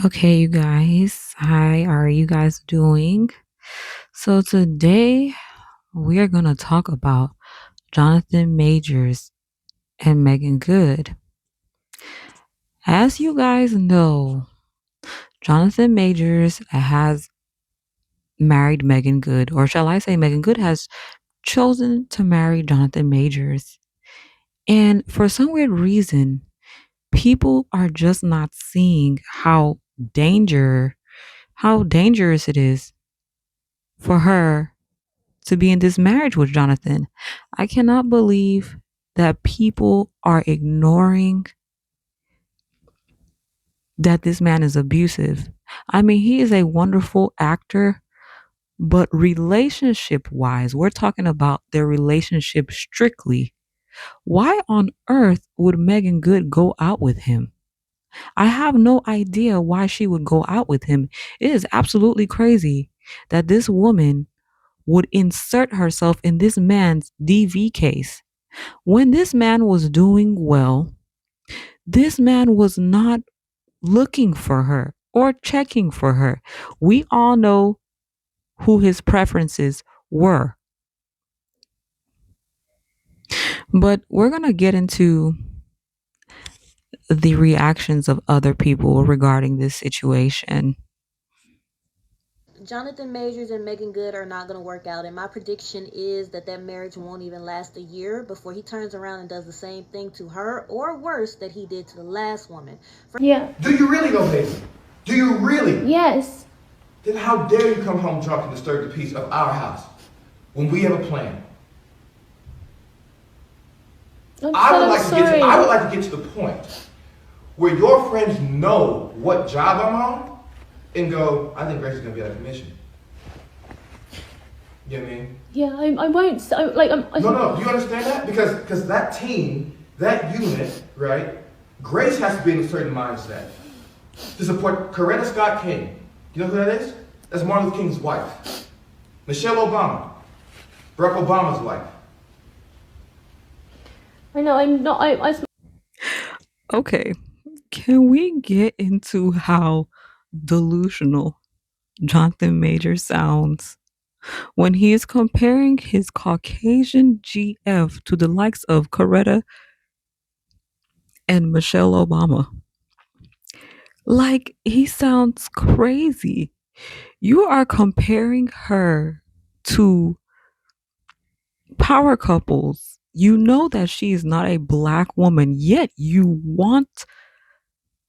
Okay, you guys. How are you guys doing? So today we are going to talk about Jonathan Majors and Megan Good. As you guys know, Jonathan Majors has married Megan Good, or shall I say Megan Good has chosen to marry Jonathan Majors. And for some weird reason, people are just not seeing how dangerous it is for her to be in this marriage with Jonathan. I cannot believe that people are ignoring that this man is abusive. I mean, he is a wonderful actor, but relationship wise, we're talking about their relationship strictly. Why on earth would Megan Good go out with him? I have no idea why she would go out with him. It is absolutely crazy that this woman would insert herself in this man's DV case. When this man was doing well, this man was not looking for her or checking for her. We all know who his preferences were. But we're going to get into the reactions of other people regarding this situation. Jonathan Majors and Megan Good are not going to work out, and my prediction is that that marriage won't even last a year before he turns around and does the same thing to her, or worse, that he did to the last woman. Yeah. Do you really though, baby? Do you really? Yes. Then how dare you come home drunk and disturb the peace of our house when we have a plan? I would like to get to the point where your friends know what job I'm on and go, I think Grace is gonna be out of commission. You know what I mean? Yeah, I won't. No. Do you understand that? Because that team, that unit, right? Grace has to be in a certain mindset to support Coretta Scott King. You know who that is? That's Martin Luther King's wife. Michelle Obama, Barack Obama's wife. I know. I'm not. Okay, can we get into how delusional Jonathan Major sounds when he is comparing his Caucasian GF to the likes of Coretta and Michelle Obama? Like, he sounds crazy. You are comparing her to power couples. You know that she is not a black woman, yet you want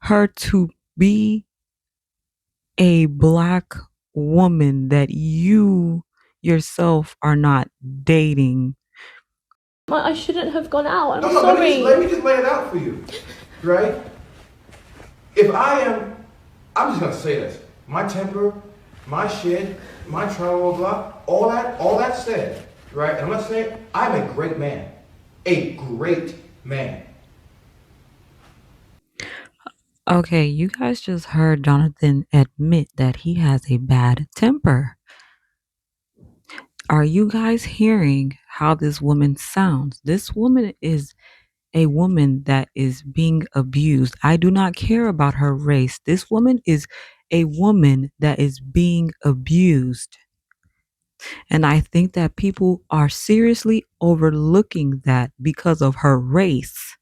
her to be a black woman that you yourself are not dating. I shouldn't have gone out. I'm No, sorry. let me just lay it out for you, right? If I am, I'm just gonna say this. My temper, my shit, my trauma, blah, all that said, right? And I'm gonna say I'm a great man. A great man. Okay, you guys just heard Jonathan admit that he has a bad temper. Are you guys hearing how this woman sounds? This woman is a woman that is being abused. I do not care about her race. This woman is a woman that is being abused. And I think that people are seriously overlooking that because of her race,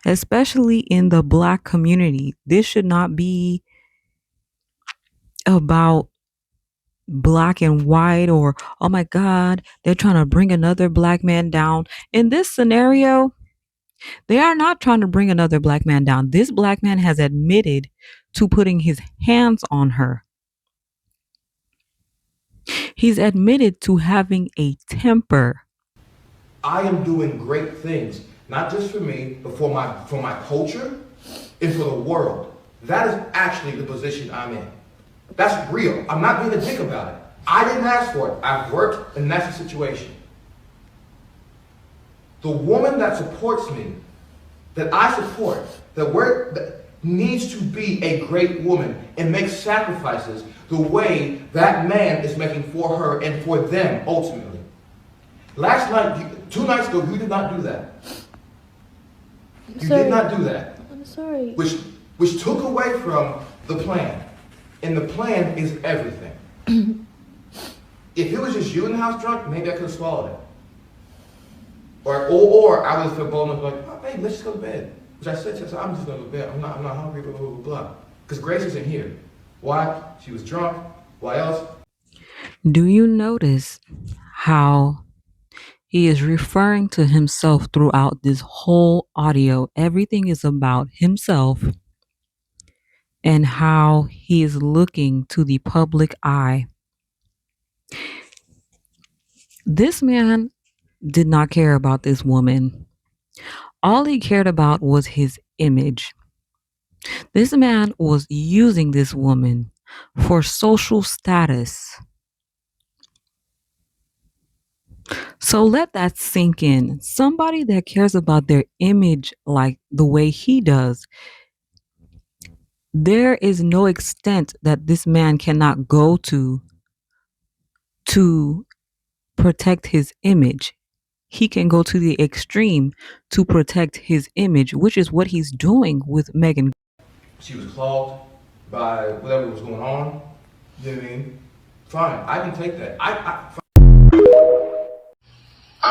especially in the black community. This should not be about black and white or, oh my God, they're trying to bring another black man down. In this scenario, they are not trying to bring another black man down. This black man has admitted to putting his hands on her. He's admitted to having a temper. I am doing great things, not just for me, but for my culture and for the world. That is actually the position I'm in. That's real. I'm not being a dick about it. I didn't ask for it. I've worked, and that's the situation. The woman that supports me, that I support, that needs to be a great woman and make sacrifices the way that man is making for her and for them ultimately. Last night, 2 nights ago, you did not do that. You did not do that. I'm sorry. Which took away from the plan. And the plan is everything. If it was just you in the house drunk, maybe I could have swallowed it. Or I would have felt bold enough like, oh, babe, let's just go to bed. Which I said to her, I'm just going to go to bed. I'm not hungry, blah, blah, blah, blah. Because Grace isn't here. Why? She was drunk. Why else? Do you notice how he is referring to himself throughout this whole audio? Everything is about himself and how he is looking to the public eye. This man did not care about this woman. All he cared about was his image. This man was using this woman for social status. So let that sink in. Somebody that cares about their image like the way he does, there is no extent that this man cannot go to protect his image. He can go to the extreme to protect his image, which is what he's doing with Meagan. She was clogged by whatever was going on. You know what I mean? Fine, I can take that. I'm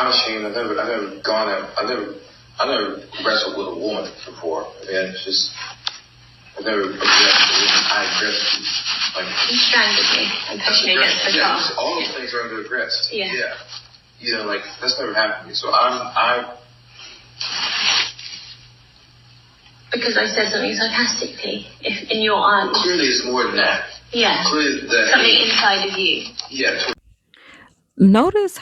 ashamed. I never wrestled with a woman before. And it's just, I've never aggressed a woman. I aggressed, like. You strangled me and pushed me against the car. Yeah, all those things are under aggressed. Yeah. Yeah. You know, like, that's never happened to me. So Because I said something sarcastically, if in your eyes. Clearly it's more than that. Yeah. Clearly that. Something inside of you. Yeah. Notice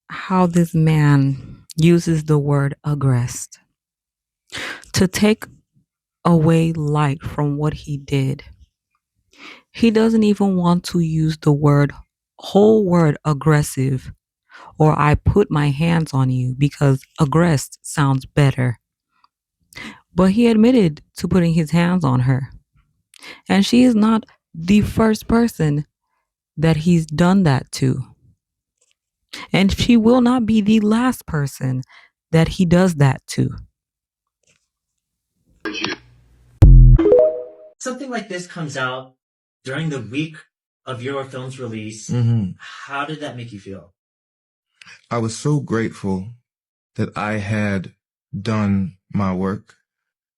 how this man uses the word aggressed to take away light from what he did. He doesn't even want to use the whole word aggressive, or I put my hands on you, because aggressed sounds better. But he admitted to putting his hands on her. And she is not the first person that he's done that to. And she will not be the last person that he does that to. Something like this comes out during the week of your film's release. Mm-hmm. How did that make you feel? I was so grateful that I had done my work,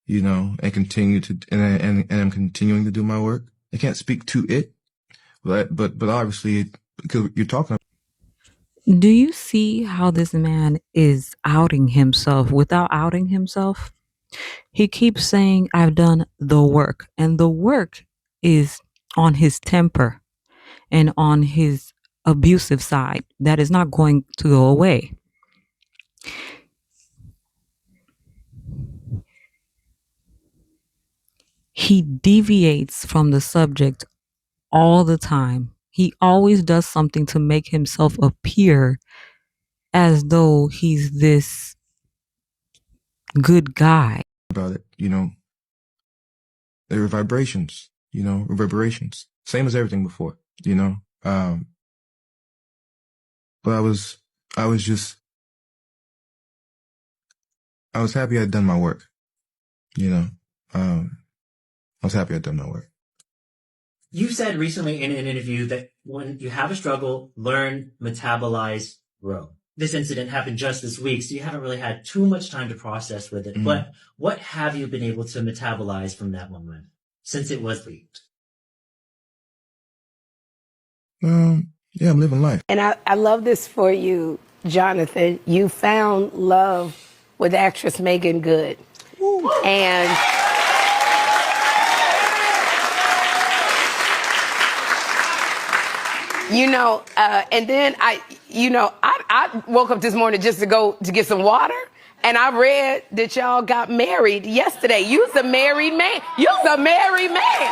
you know, and and I'm continuing to do my work. I can't speak to it, but obviously, because you're talking. Do you see how this man is outing himself without outing himself? He keeps saying, I've done the work, and the work is on his temper and on his abusive side. That is not going to go away. He deviates from the subject all the time. He always does something to make himself appear as though he's this good guy. About it, you know, there were vibrations, you know, reverberations, same as everything before, you know. But I was happy I'd done my work, you know. I was happy I'd done my work. You said recently in an interview that when you have a struggle, learn, metabolize, grow. This incident happened just this week, so you haven't really had too much time to process with it. Mm-hmm. But what have you been able to metabolize from that moment since it was leaked? Yeah, I'm living life. And I love this for you, Jonathan. You found love with actress Meagan Good. Woo. And you know, and then I woke up this morning just to go to get some water, and I read that y'all got married yesterday. You's a married man. You's a married man.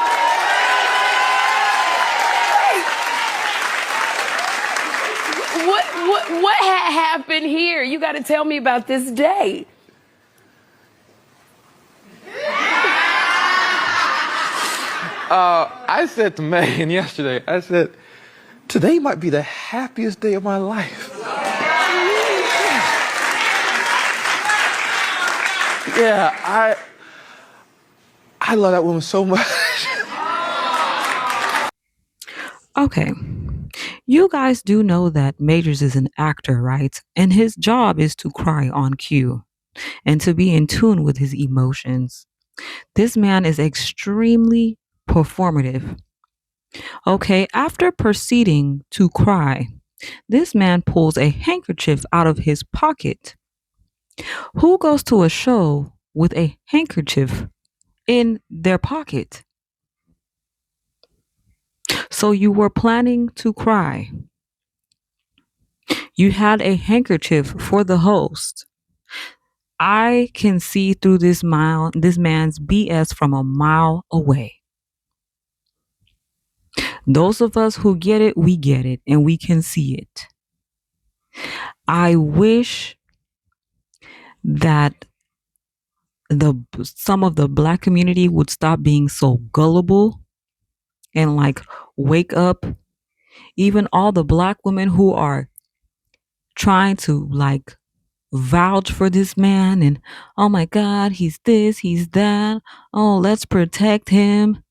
What had happened here? You got to tell me about this day. I said to Meagan yesterday, I said, today might be the happiest day of my life. Yeah, I love that woman so much. Okay. You guys do know that Majors is an actor, right? And his job is to cry on cue and to be in tune with his emotions. This man is extremely performative. Okay, after proceeding to cry, this man pulls a handkerchief out of his pocket. Who goes to a show with a handkerchief in their pocket? So you were planning to cry. You had a handkerchief for the host. I can see through this man's BS from a mile away. Those of us who get it, we get it and we can see it. I wish that the some of the black community would stop being so gullible and like wake up. Even all the black women who are trying to like vouch for this man and oh my god, he's this, he's that. Oh, let's protect him.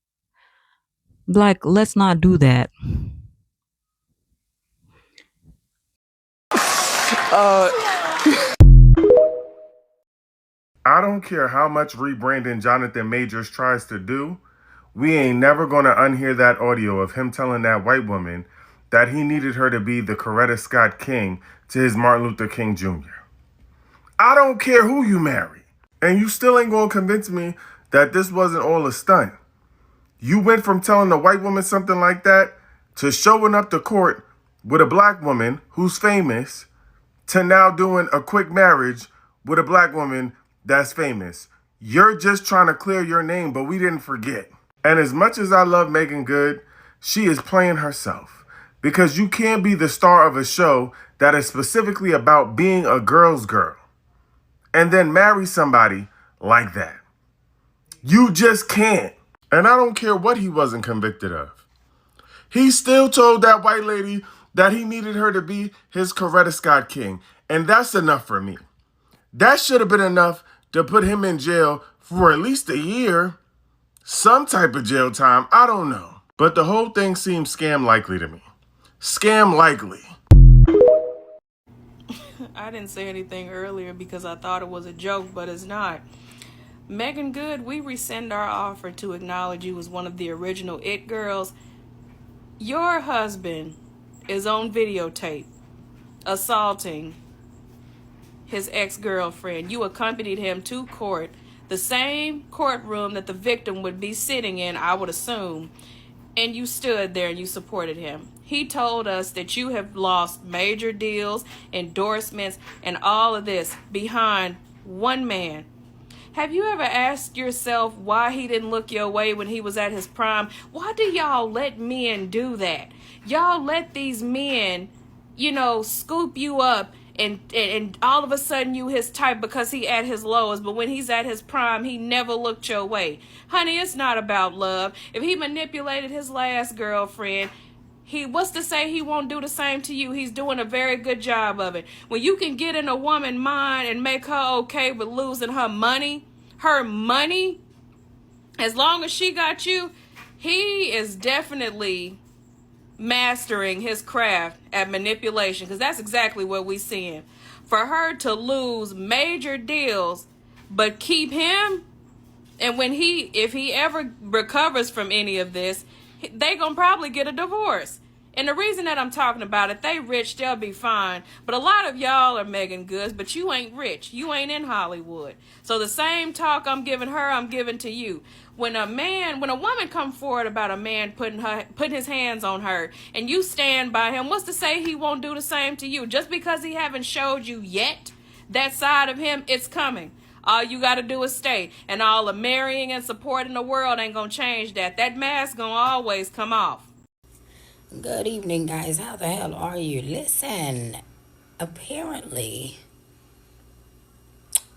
Like, let's not do that. I don't care how much rebranding Jonathan Majors tries to do, we ain't never gonna unhear that audio of him telling that white woman that he needed her to be the Coretta Scott King to his Martin Luther King Jr. I don't care who you marry. And you still ain't gonna convince me that this wasn't all a stunt. You went from telling a white woman something like that to showing up to court with a black woman who's famous to now doing a quick marriage with a black woman that's famous. You're just trying to clear your name, but we didn't forget. And as much as I love Meagan Good, she is playing herself. Because you can't be the star of a show that is specifically about being a girl's girl and then marry somebody like that. You just can't. And I don't care what he wasn't convicted of. He still told that white lady that he needed her to be his Coretta Scott King. And that's enough for me. That should have been enough to put him in jail for at least a year. Some type of jail time, I don't know. But the whole thing seems scam likely to me. Scam likely. I didn't say anything earlier because I thought it was a joke, but it's not. Meagan Good, we rescind our offer to acknowledge you as one of the original It Girls. Your husband is on videotape assaulting his ex-girlfriend. You accompanied him to court, the same courtroom that the victim would be sitting in, I would assume, and you stood there and you supported him. He told us that you have lost major deals, endorsements, and all of this behind one man. Have you ever asked yourself why he didn't look your way when he was at his prime? Why do y'all let men do that? Y'all let these men, scoop you up and all of a sudden you his type because he at his lowest, but when he's at his prime, he never looked your way. Honey, it's not about love. If he manipulated his last girlfriend, what's to say he won't do the same to you? He's doing a very good job of it. When you can get in a woman's mind and make her okay with losing her money, as long as she got you, he is definitely mastering his craft at manipulation, because that's exactly what we seeing. For her to lose major deals but keep him, and if he ever recovers from any of this, they gonna probably get a divorce. And the reason that I'm talking about it, they rich, they'll be fine. But a lot of y'all are Meagan Goods, but you ain't rich. You ain't in Hollywood. So the same talk I'm giving her, I'm giving to you. When a woman come forward about a man putting his hands on her, and you stand by him, what's to say he won't do the same to you? Just because he haven't showed you yet that side of him, it's coming. All you got to do is stay. And all the marrying and supporting the world ain't going to change that. That mask going to always come off. Good evening, guys. How the hell are you? Listen, apparently,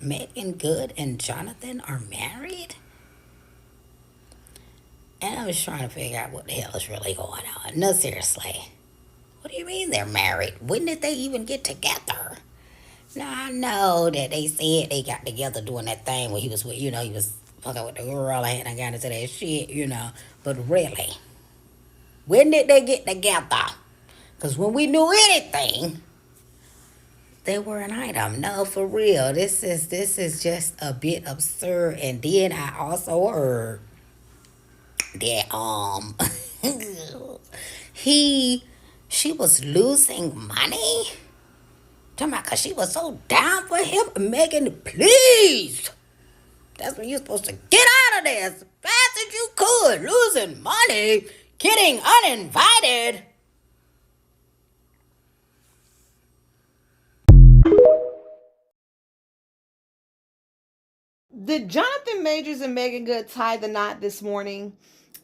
Meagan Good and Jonathan are married? And I was trying to figure out what the hell is really going on. No, seriously. What do you mean they're married? When did they even get together? Now, I know that they said they got together doing that thing where he was fucking with the girl and I got into that shit, but really, When did they get together? Because when we knew anything, they were an item. No, for real. This is just a bit absurd. And then I also heard that she was losing money. Talking about, because she was so down for him. Megan, please. That's when you're supposed to get out of there as fast as you could. Losing money, getting uninvited. Did Jonathan Majors and Meagan Good tie the knot this morning?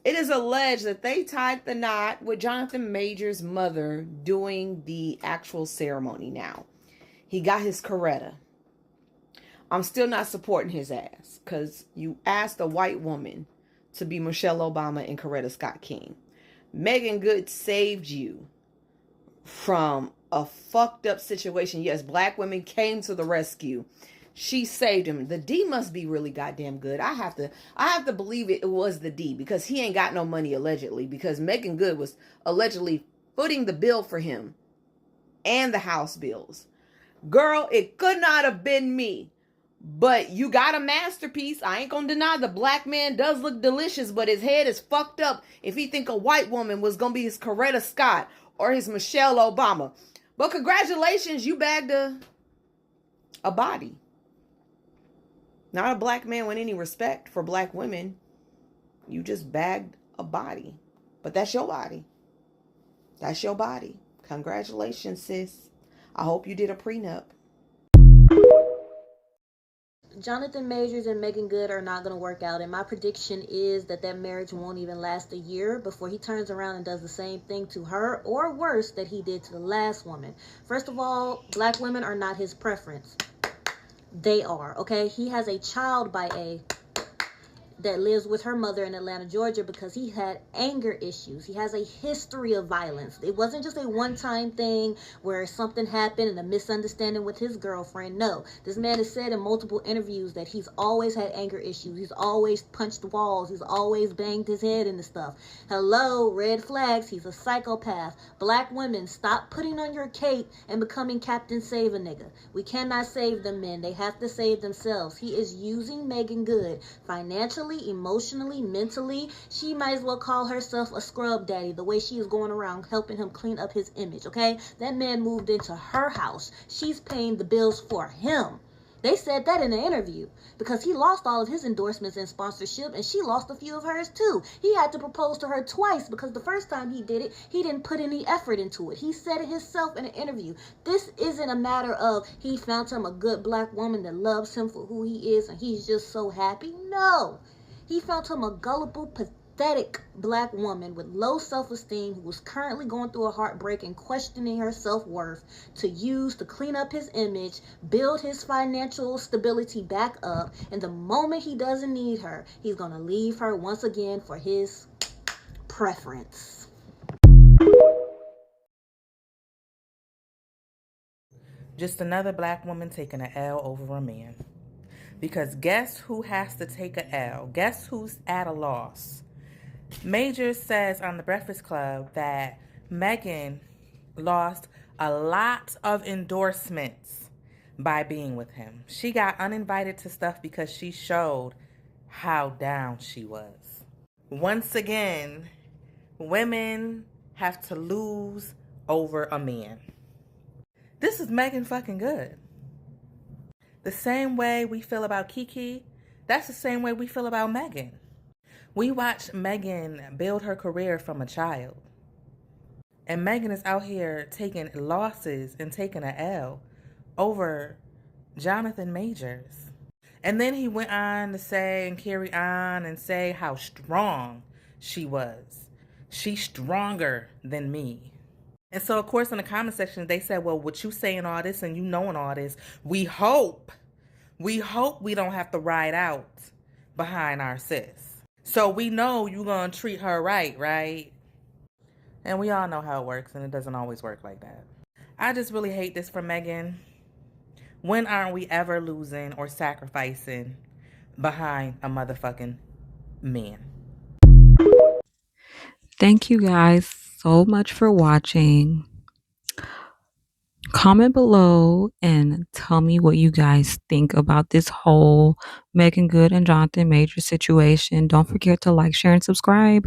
It is alleged that they tied the knot with Jonathan Majors' mother doing the actual ceremony now. He got his Coretta. I'm still not supporting his ass because you asked a white woman to be Michelle Obama and Coretta Scott King. Meagan Good saved you from a fucked up situation. Yes, black women came to the rescue. She saved him. The D must be really goddamn good. I have to believe it was the D, because he ain't got no money allegedly, because Meagan Good was allegedly footing the bill for him and the house bills. Girl, it could not have been me. But you got a masterpiece. I ain't gonna deny the black man does look delicious, but his head is fucked up if he think a white woman was gonna be his Coretta Scott or his Michelle Obama. But congratulations, you bagged a body. Not a black man with any respect for black women. You just bagged a body. But that's your body. That's your body. Congratulations, sis. I hope you did a prenup. Jonathan Majors and Meagan Good are not going to work out, and my prediction is that that marriage won't even last a year before he turns around and does the same thing to her, or worse, that he did to the last woman. First of all, black women are not his preference. They are, okay? He has a child by a that lives with her mother in Atlanta, Georgia, because he had anger issues. He has a history of violence. It wasn't just a one-time thing where something happened and a misunderstanding with his girlfriend. No, this man has said in multiple interviews that he's always had anger issues. He's always punched walls. He's always banged his head into stuff. Hello, red flags. He's a psychopath. Black women, stop putting on your cape and becoming Captain Save a Nigga. We cannot save the men. They have to save themselves. He is using Meagan Good financially, emotionally, mentally. She might as well call herself a scrub daddy, the way she is going around helping him clean up his image, okay? That man moved into her house. She's paying the bills for him. They said that in the interview, because he lost all of his endorsements and sponsorship, and she lost a few of hers too. He had to propose to her twice, because the first time he did it, he didn't put any effort into it. He said it himself in an interview. This isn't a matter of he found him a good black woman that loves him for who he is and he's just so happy. No. He found him a gullible, pathetic black woman with low self-esteem who was currently going through a heartbreak and questioning her self-worth to use to clean up his image, build his financial stability back up, and the moment he doesn't need her, he's going to leave her once again for his preference. Just another black woman taking an L over a man. Because guess who has to take a L? Guess who's at a loss? Majors says on the Breakfast Club that Meagan lost a lot of endorsements by being with him. She got uninvited to stuff because she showed how down she was. Once again, women have to lose over a man. This is Meagan fucking Good. The same way we feel about Kiki, that's the same way we feel about Meagan. We watched Meagan build her career from a child. And Meagan is out here taking losses and taking an L over Jonathan Majors. And then he went on to say and carry on and say how strong she was. She's stronger than me. And so, of course, in the comment section, they said, well, with you saying all this and you knowing all this, we hope we don't have to ride out behind our sis. So we know you're going to treat her right? And we all know how it works, and it doesn't always work like that. I just really hate this for Meagan. When aren't we ever losing or sacrificing behind a motherfucking man? Thank you guys so much for watching. Comment below and tell me what you guys think about this whole Meagan Good and Jonathan Major situation. Don't forget to like, share, and subscribe.